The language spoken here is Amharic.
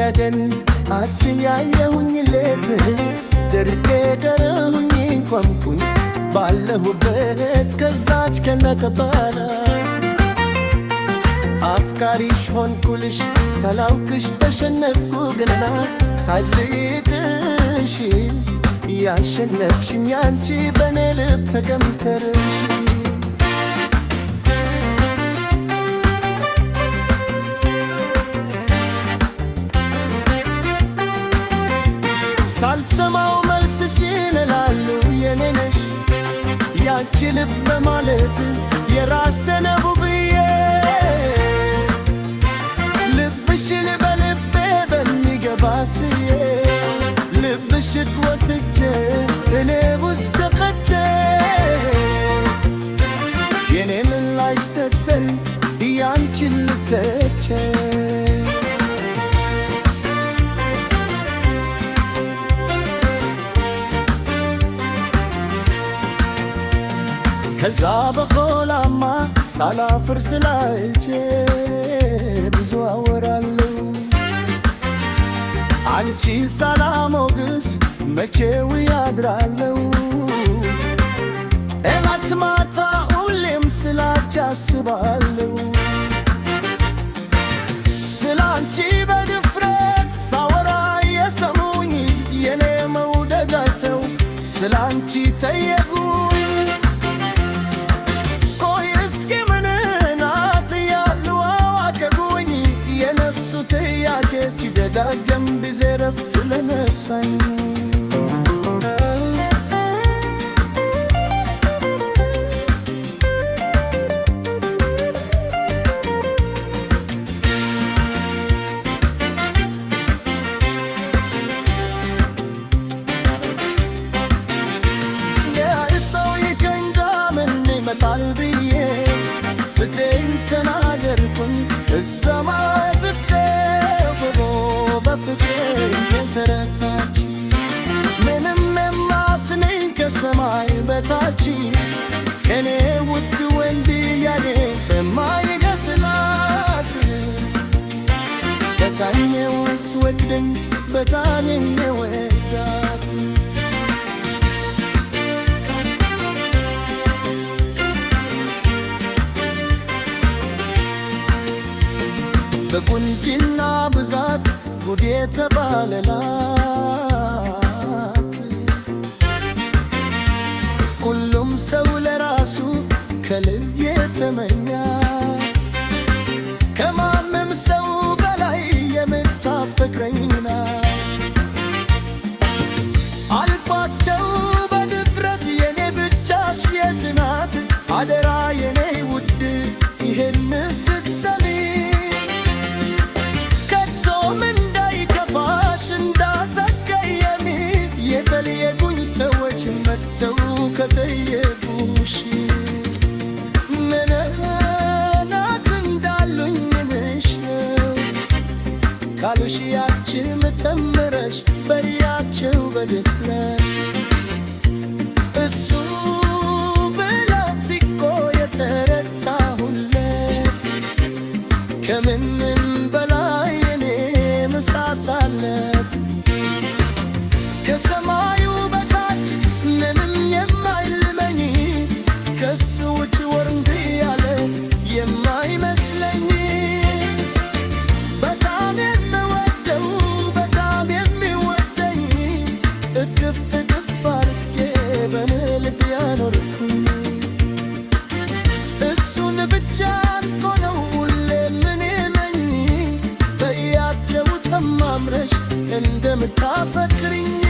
መንገድን አትያየሁኝ ሌት ደርቄ ቀረሁኝ ቆምኩኝ ባለሁበት ከዛች ከነከባላ አፍቃሪሽ ሆንኩልሽ ሳላውቅሽ ተሸነፍኩ ገና ሳልጥሽ ያሸነፍሽኝ አንቺ በኔ ልብ ተቀምተርሽ ሳልሰማው መልስሽን እላለሁ የኔ ነሽ ያንቺ ልብ በማለት የራሴ ነው ብዬ ልብሽን በልቤ በሚገባ ስዬ ልብሽን ወስጄ እኔ ውስጥ ቀቼ የኔ ምላሽ ሰጠኝ ያንቺን ልተቼ ከዛ በኋላማ ሳላፍር ስላይቼ ብዙ አወራለሁ አንቺ ሳላሞግስ መቼው ያድራለሁ እላት ማታ ሁሌም ስላንቺ አስባለሁ ስላንቺ በድፍረት ሳወራ የሰሙኝ የኔ መውደዳቸው ስላንቺ ጠየቁኝ ሲደጋገም ቢዘረፍ ስለነሳኝ የእጠው ይከንዳምን ይመጣል ብዬ ፍቅሬን ተናገርኩኝ እሰማ ጽፌ በፍቅሬ የተረታች ምንም የማትነኝ ከሰማይ በታች ከኔ ውድ ወንድ ያኔ በማይገስላት በጣም የምትወደኝ በጣም የሚወዳት በቁንጅና ብዛት ጉድ የተባለላት ሁሉም ሰው ለራሱ ከልብ የተመኛት ከማንም ሰው በላይ የምታፈቅረኝ ናት አልኳቸው በድፍረት የኔ ብቻሽ የት ናት አደራ የኔ ውድ ይሄን ስትሰሚ ሰዎች መጥተው ከጠየቁሽ ምንናት እንዳሉኝ ምንሽ ነው ካሉሽ ያችን ተምረሽ በያቸው በድፍረት እሱ ብላት እኮ የተረታሁለት ከምንም በላይ እኔ ምሳሳለት ከሰማዩ ምንም የማይልመኝ ከሱ ውጭ ወርንድ ያለ የማይመስለኝ በጣም የምወደው በጣም የሚወደኝ እቅፍ ትቅፍ አርጌ በኔ ልብ ያኖርኩኝ እሱን ብቻ እኮ ነው ሁሌም እኔ ነኝ በያቸው ተማምረሽ እንደምታፈቅሪኝ